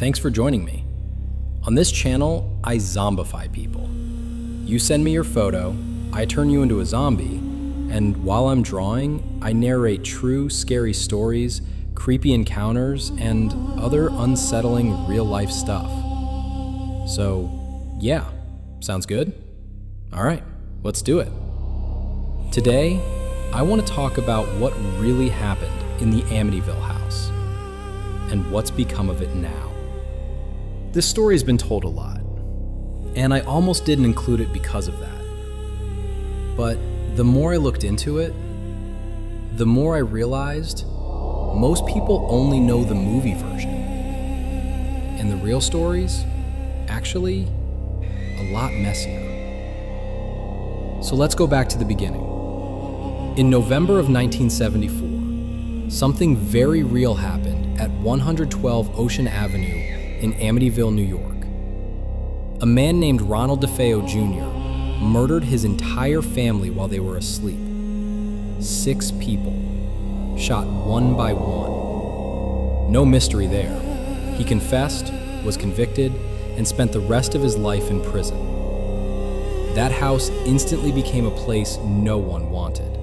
thanks for joining me. On this channel, I zombify people. You send me your photo, I turn you into a zombie, and while I'm drawing, I narrate true, scary stories, creepy encounters, and other unsettling real-life stuff. So, yeah, sounds good? All right, let's do it. Today, I want to talk about what really happened in the Amityville house and what's become of it now. This story has been told a lot, and I almost didn't include it because of that. But the more I looked into it, the more I realized most people only know the movie version. And the real story's actually a lot messier. So let's go back to the beginning. In November of 1974, something very real happened at 112 Ocean Avenue in Amityville, New York. A man named Ronald DeFeo Jr. murdered his entire family while they were asleep. 6 people, shot one by one. No mystery there. He confessed, was convicted, and spent the rest of his life in prison. That house instantly became a place no one wanted.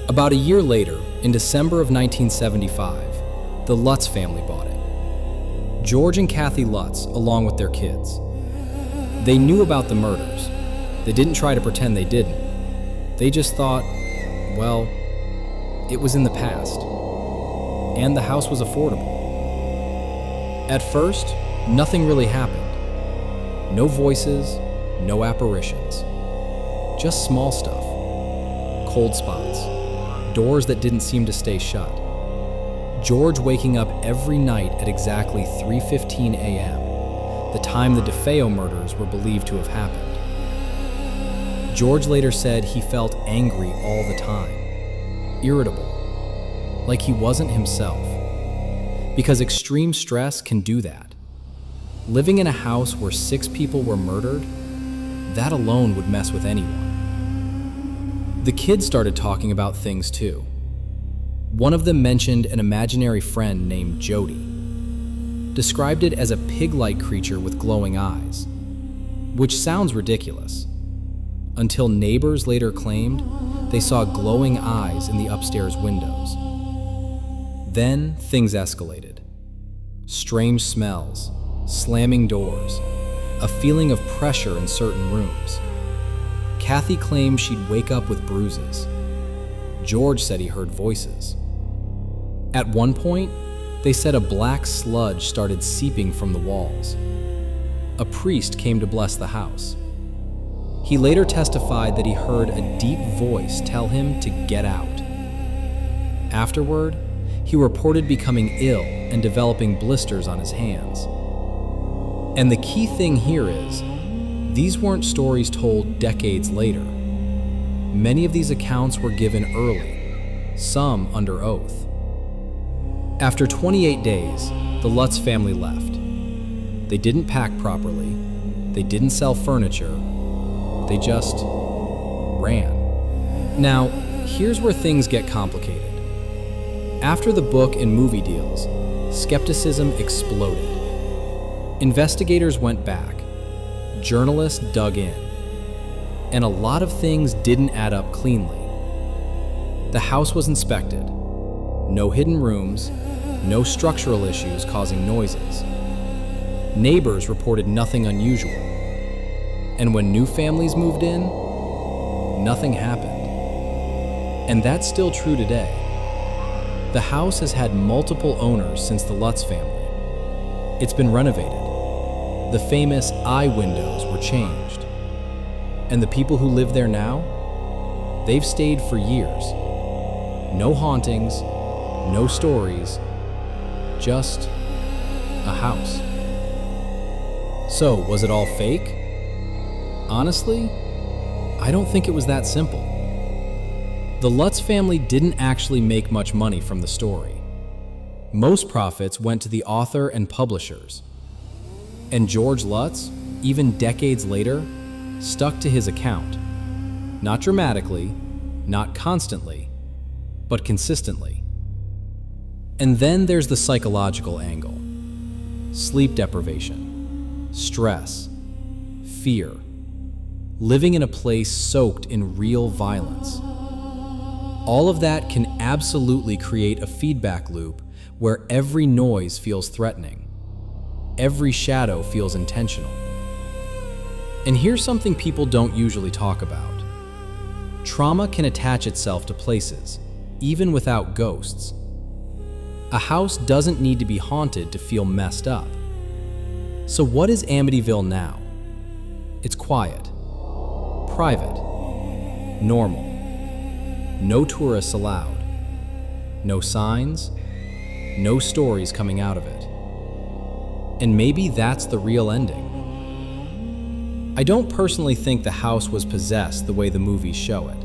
About a year later, in December of 1975, the Lutz family bought it. George and Kathy Lutz, along with their kids. They knew about the murders. They didn't try to pretend they didn't. They just thought, well, it was in the past. And the house was affordable. At first, nothing really happened. No voices, no apparitions. Just small stuff. Cold spots. Doors that didn't seem to stay shut. George waking up every night at exactly 3:15 a.m., the time the DeFeo murders were believed to have happened. George later said he felt angry all the time, irritable, like he wasn't himself. Because extreme stress can do that. Living in a house where 6 people were murdered, that alone would mess with anyone. The kids started talking about things too. One of them mentioned an imaginary friend named Jody, described it as a pig-like creature with glowing eyes, which sounds ridiculous, until neighbors later claimed they saw glowing eyes in the upstairs windows. Then things escalated. Strange smells, slamming doors, a feeling of pressure in certain rooms. Kathy claimed she'd wake up with bruises. George said he heard voices. At one point, they said a black sludge started seeping from the walls. A priest came to bless the house. He later testified that he heard a deep voice tell him to get out. Afterward, he reported becoming ill and developing blisters on his hands. And the key thing here is, these weren't stories told decades later. Many of these accounts were given early, some under oath. After 28 days, the Lutz family left. They didn't pack properly, they didn't sell furniture, they just ran. Now, here's where things get complicated. After the book and movie deals, skepticism exploded. Investigators went back, journalists dug in, and a lot of things didn't add up cleanly. The house was inspected. No hidden rooms, no structural issues causing noises. Neighbors reported nothing unusual. And when new families moved in, nothing happened. And that's still true today. The house has had multiple owners since the Lutz family. It's been renovated. The famous eye windows were changed. And the people who live there now, they've stayed for years. No hauntings, no stories, just a house. So, was it all fake? Honestly, I don't think it was that simple. The Lutz family didn't actually make much money from the story. Most profits went to the author and publishers. And George Lutz, even decades later, stuck to his account. Not dramatically, not constantly, but consistently. And then there's the psychological angle. sleep deprivation, stress, fear, living in a place soaked in real violence. All of that can absolutely create a feedback loop where every noise feels threatening, every shadow feels intentional. And here's something people don't usually talk about. Trauma can attach itself to places, even without ghosts. A house doesn't need to be haunted to feel messed up. So what is Amityville now? It's quiet, private, normal. No tourists allowed. No signs, no stories coming out of it. And maybe that's the real ending. I don't personally think the house was possessed the way the movies show it.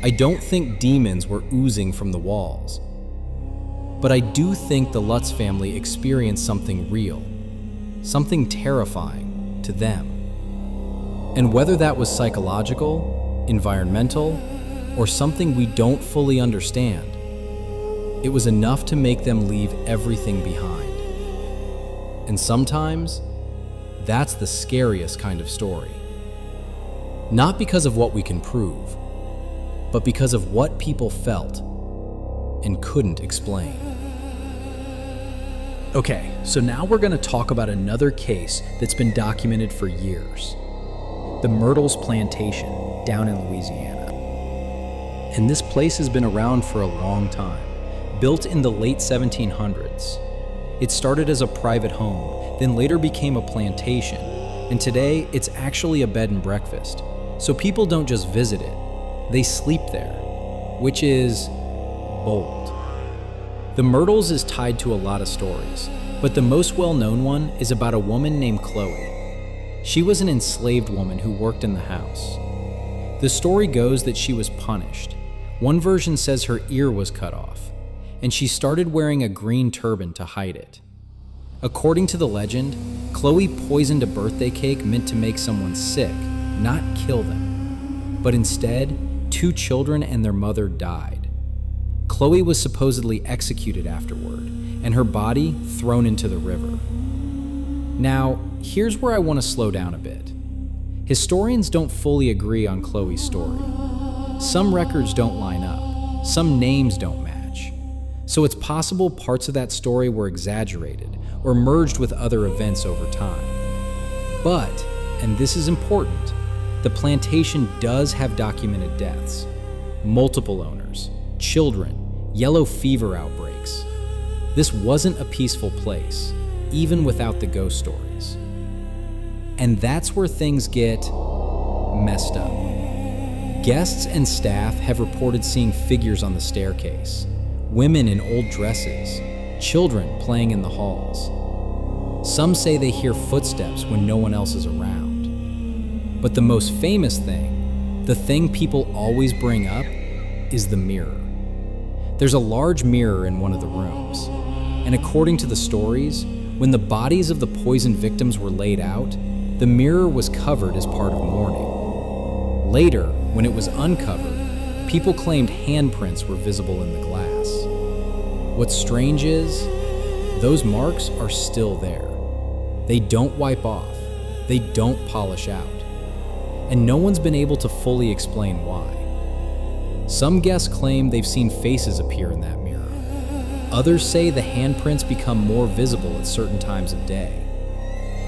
I don't think demons were oozing from the walls. But I do think the Lutz family experienced something real, something terrifying to them. And whether that was psychological, environmental, or something we don't fully understand, it was enough to make them leave everything behind. And sometimes, that's the scariest kind of story. Not because of what we can prove, but because of what people felt and couldn't explain. Okay, so now we're going to talk about another case that's been documented for years. The Myrtles Plantation down in Louisiana. And this place has been around for a long time, built in the late 1700s. It started as a private home, then later became a plantation, and today it's actually a bed and breakfast. So people don't just visit it, they sleep there, which is bold. The Myrtles is tied to a lot of stories, but the most well-known one is about a woman named Chloe. She was an enslaved woman who worked in the house. The story goes that she was punished. One version says her ear was cut off, and she started wearing a green turban to hide it. According to the legend, Chloe poisoned a birthday cake meant to make someone sick, not kill them. But instead, 2 children and their mother died. Chloe was supposedly executed afterward, and her body thrown into the river. Now, here's where I want to slow down a bit. Historians don't fully agree on Chloe's story. Some records don't line up, some names don't match. So it's possible parts of that story were exaggerated or merged with other events over time. But, and this is important, the plantation does have documented deaths. Multiple owners, children, yellow fever outbreaks. This wasn't a peaceful place, even without the ghost stories. And that's where things get messed up. Guests and staff have reported seeing figures on the staircase, women in old dresses, children playing in the halls. Some say they hear footsteps when no one else is around. But the most famous thing, the thing people always bring up, is the mirror. There's a large mirror in one of the rooms, and according to the stories, when the bodies of the poisoned victims were laid out, the mirror was covered as part of mourning. Later, when it was uncovered, people claimed handprints were visible in the glass. What's strange is, those marks are still there. They don't wipe off, they don't polish out, and no one's been able to fully explain why. Some guests claim they've seen faces appear in that mirror. Others say the handprints become more visible at certain times of day.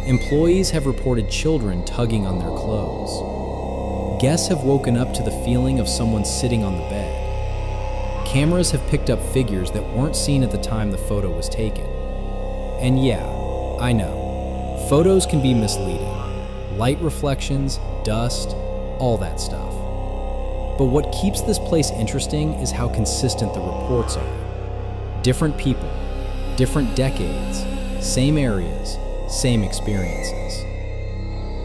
Employees have reported children tugging on their clothes. Guests have woken up to the feeling of someone sitting on the bed. Cameras have picked up figures that weren't seen at the time the photo was taken. And yeah, I know, photos can be misleading. Light reflections, dust, all that stuff. But what keeps this place interesting is how consistent the reports are. Different people, different decades, same areas, same experiences.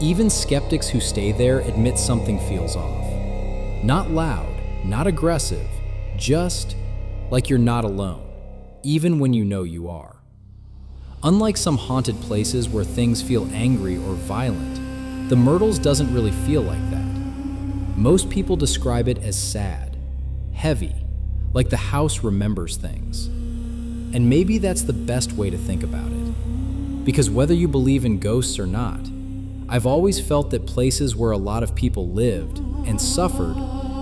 Even skeptics who stay there admit something feels off. Not loud, not aggressive, just like you're not alone, even when you know you are. Unlike some haunted places where things feel angry or violent, the Myrtles doesn't really feel like that. Most people describe it as sad, heavy, like the house remembers things. And maybe that's the best way to think about it. Because whether you believe in ghosts or not, I've always felt that places where a lot of people lived and suffered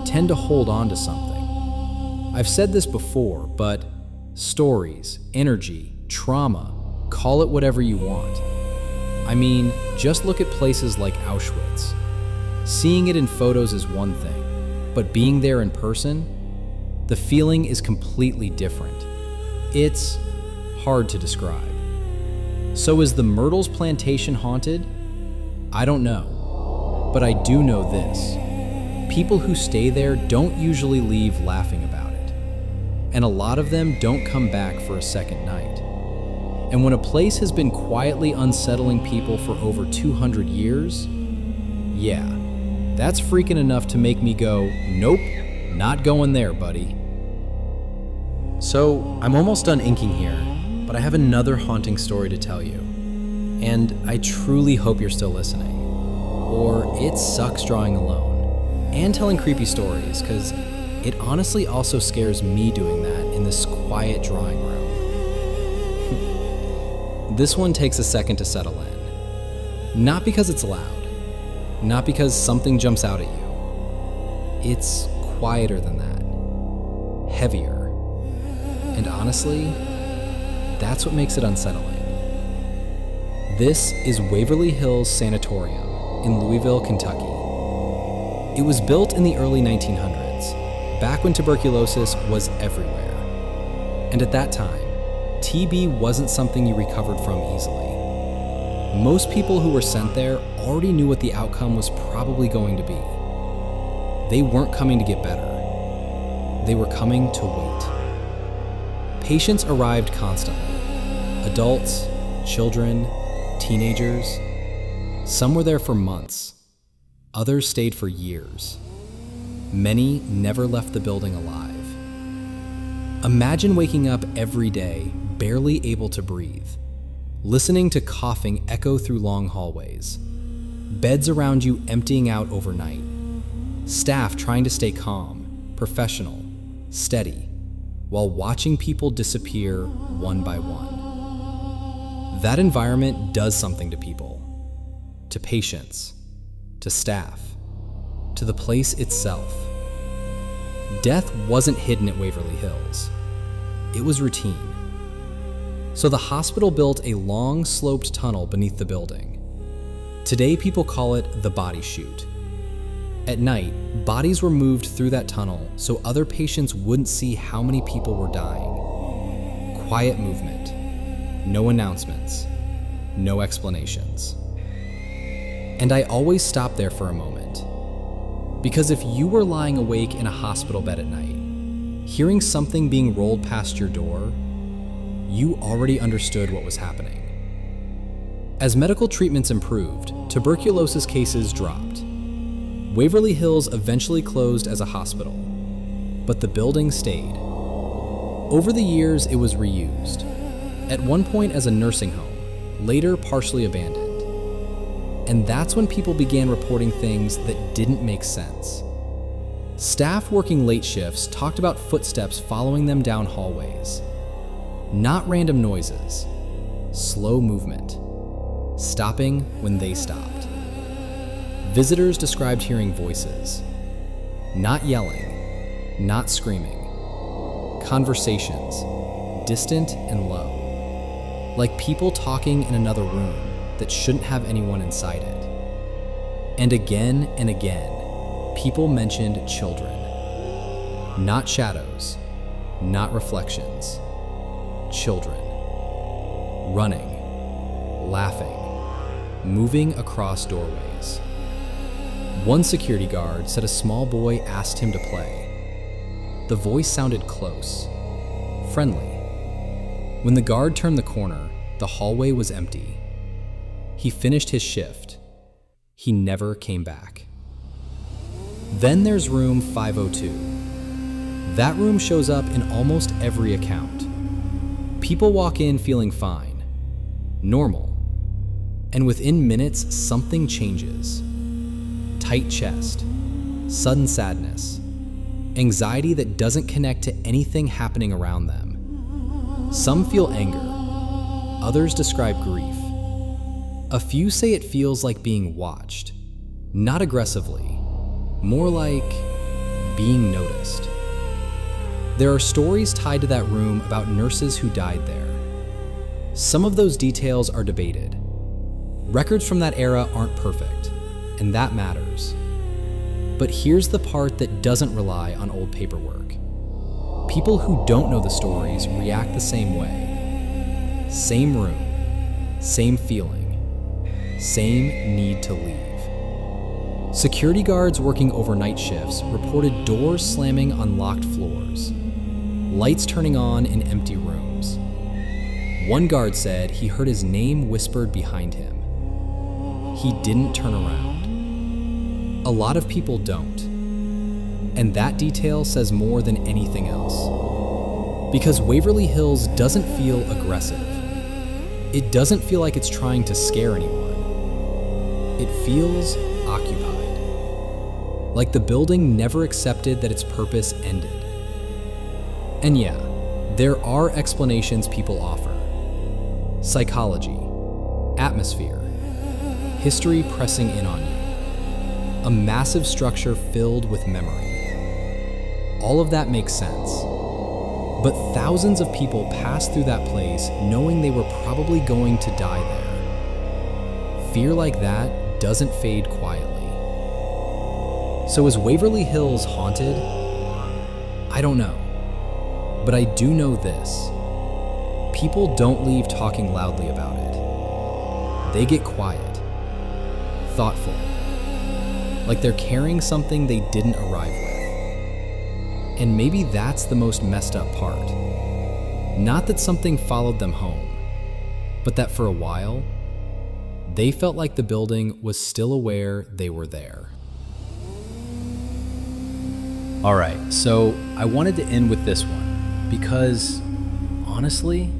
tend to hold on to something. I've said this before, but stories, energy, trauma, call it whatever you want. I mean, just look at places like Auschwitz. Seeing it in photos is one thing, but being there in person, the feeling is completely different. It's hard to describe. So is the Myrtles Plantation haunted? I don't know, but I do know this. People who stay there don't usually leave laughing about it, and a lot of them don't come back for a second night. And when a place has been quietly unsettling people for over 200 years, yeah, that's freaking enough to make me go, nope, not going there, buddy. So, I'm almost done inking here, but I have another haunting story to tell you. And I truly hope you're still listening. Or it sucks drawing alone and telling creepy stories, because it honestly also scares me doing that in this quiet drawing room. This one takes a second to settle in. Not because it's loud, not because something jumps out at you. It's quieter than that, heavier. And honestly, that's what makes it unsettling. This is Waverly Hills Sanatorium in Louisville, Kentucky. It was built in the early 1900s, back when tuberculosis was everywhere. And at that time, TB wasn't something you recovered from easily. Most people who were sent there already knew what the outcome was probably going to be. They weren't coming to get better. They were coming to wait. Patients arrived constantly. Adults, children, teenagers. Some were there for months. Others stayed for years. Many never left the building alive. Imagine waking up every day, barely able to breathe, listening to coughing echo through long hallways, beds around you emptying out overnight, staff trying to stay calm, professional, steady, while watching people disappear one by one. That environment does something to people, to patients, to staff, to the place itself. Death wasn't hidden at Waverly Hills. It was routine. So the hospital built a long, sloped tunnel beneath the building. Today, people call it the body chute. At night, bodies were moved through that tunnel so other patients wouldn't see how many people were dying. Quiet movement, no announcements, no explanations. And I always stop there for a moment. Because if you were lying awake in a hospital bed at night, hearing something being rolled past your door, you already understood what was happening. As medical treatments improved, tuberculosis cases dropped. Waverly Hills eventually closed as a hospital, but the building stayed. Over the years, it was reused. At one point as a nursing home, later partially abandoned. And that's when people began reporting things that didn't make sense. Staff working late shifts talked about footsteps following them down hallways. Not random noises, slow movement, stopping when they stopped. Visitors described hearing voices, not yelling, not screaming. Conversations, distant and low, like people talking in another room that shouldn't have anyone inside it. And again, people mentioned children. Not shadows, not reflections. Children. Running, laughing, moving across doorways. One security guard said a small boy asked him to play. The voice sounded close, friendly. When the guard turned the corner, the hallway was empty. He finished his shift. He never came back. Then there's room 502. That room shows up in almost every account. People walk in feeling fine, normal, and within minutes, something changes. Tight chest, sudden sadness, anxiety that doesn't connect to anything happening around them. Some feel anger, others describe grief, A few say it feels like being watched, not aggressively, more like being noticed. There are stories tied to that room about nurses who died there. Some of those details are debated. Records from that era aren't perfect, and that matters. But here's the part that doesn't rely on old paperwork. People who don't know the stories react the same way. Same room, same feeling, same need to leave. Security guards working overnight shifts reported doors slamming on locked floors, lights turning on in empty rooms. One guard said he heard his name whispered behind him. He didn't turn around. A lot of people don't. And that detail says more than anything else. Because Waverly Hills doesn't feel aggressive. It doesn't feel like it's trying to scare anyone. It feels occupied. Like the building never accepted that its purpose ended. And yeah, there are explanations people offer. Psychology, atmosphere, history pressing in on you, a massive structure filled with memory. All of that makes sense. But thousands of people passed through that place knowing they were probably going to die there. Fear like that doesn't fade quietly. So is Waverly Hills haunted? I don't know. But I do know this. People don't leave talking loudly about it. They get quiet, thoughtful, like they're carrying something they didn't arrive with. And maybe that's the most messed up part. Not that something followed them home, but that for a while, they felt like the building was still aware they were there. All right, so I wanted to end with this one because, honestly,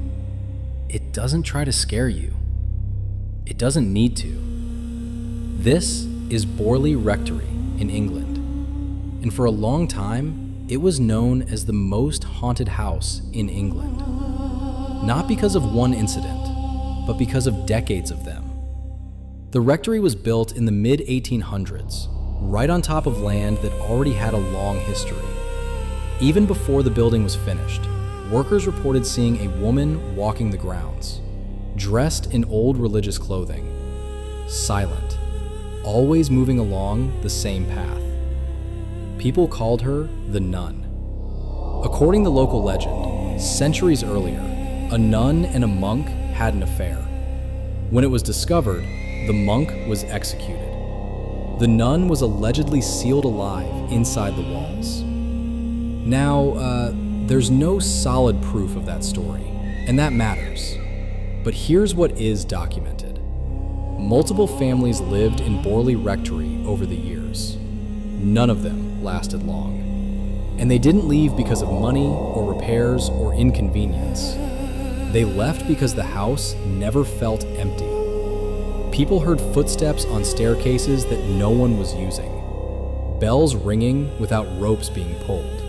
it doesn't try to scare you. It doesn't need to. This is Borley Rectory in England, and for a long time, it was known as the most haunted house in England. Not because of one incident, but because of decades of them. The rectory was built in the mid-1800s, right on top of land that already had a long history. Even before the building was finished, workers reported seeing a woman walking the grounds, dressed in old religious clothing, silent, always moving along the same path. People called her the nun. According to local legend, centuries earlier, a nun and a monk had an affair. When it was discovered, the monk was executed. The nun was allegedly sealed alive inside the walls. Now, there's no solid proof of that story, and that matters. But here's what is documented. Multiple families lived in Borley Rectory over the years. None of them lasted long. And they didn't leave because of money or repairs or inconvenience. They left because the house never felt empty. People heard footsteps on staircases that no one was using, bells ringing without ropes being pulled,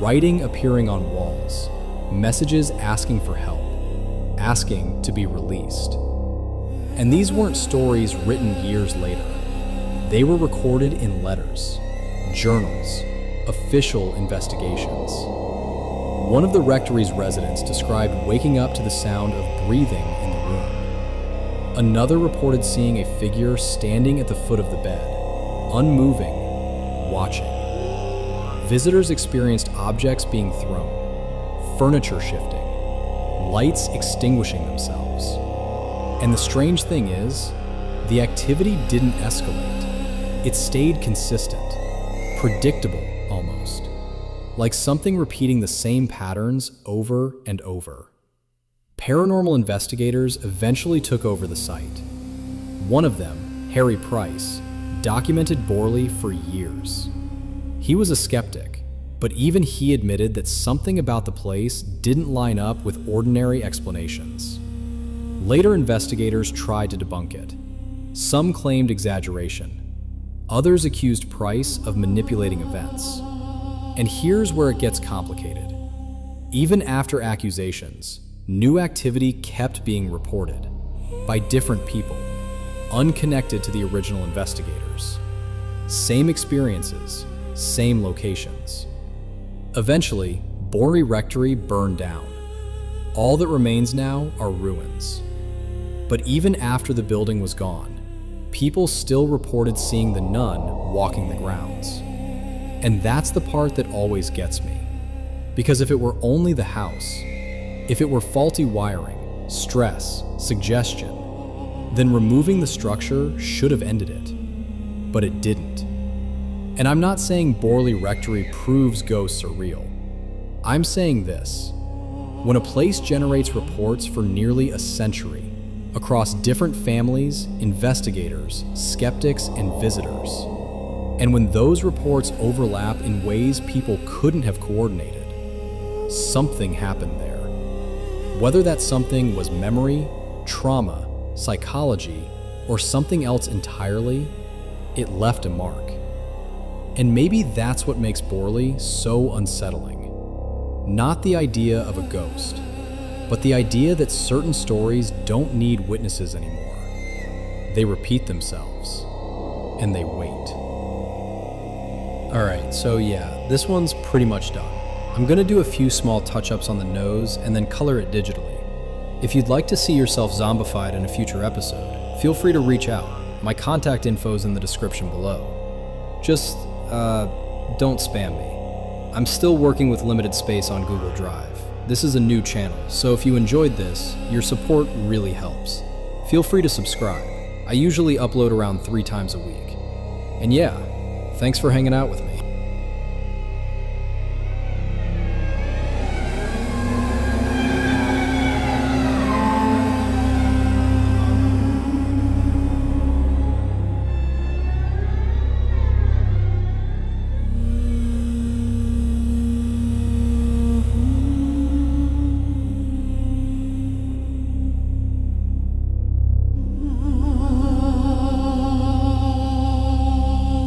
writing appearing on walls, messages asking for help, asking to be released. And these weren't stories written years later. They were recorded in letters, journals, official investigations. One of the rectory's residents described waking up to the sound of breathing in the room. Another reported seeing a figure standing at the foot of the bed, unmoving, watching. Visitors experienced objects being thrown, furniture shifting, lights extinguishing themselves. And the strange thing is, the activity didn't escalate. It stayed consistent, predictable almost, like something repeating the same patterns over and over. Paranormal investigators eventually took over the site. One of them, Harry Price, documented Borley for years. He was a skeptic, but even he admitted that something about the place didn't line up with ordinary explanations. Later investigators tried to debunk it. Some claimed exaggeration. Others accused Price of manipulating events. And here's where it gets complicated. Even after accusations, new activity kept being reported by different people. unconnected to the original investigators. Same experiences, same locations. Eventually, Borley Rectory burned down. All that remains now are ruins. But even after the building was gone, people still reported seeing the nun walking the grounds. And that's the part that always gets me. Because if it were only the house, if it were faulty wiring, stress, suggestion, then removing the structure should have ended it. But it didn't. And I'm not saying Borley Rectory proves ghosts are real. I'm saying this. When a place generates reports for nearly a century, across different families, investigators, skeptics, and visitors, and when those reports overlap in ways people couldn't have coordinated, something happened there. Whether that something was memory, trauma, psychology, or something else entirely, it left a mark. And maybe that's what makes Borley so unsettling. Not the idea of a ghost, but the idea that certain stories don't need witnesses anymore. They repeat themselves, and they wait. Alright, so yeah, this one's pretty much done. I'm gonna do a few small touch-ups on the nose and then color it digitally. If you'd like to see yourself zombified in a future episode, feel free to reach out. My contact info is in the description below. Just, don't spam me. I'm still working with limited space on Google Drive. This is a new channel, so if you enjoyed this, your support really helps. Feel free to subscribe. I usually upload around 3 times a week. And yeah, thanks for hanging out with me.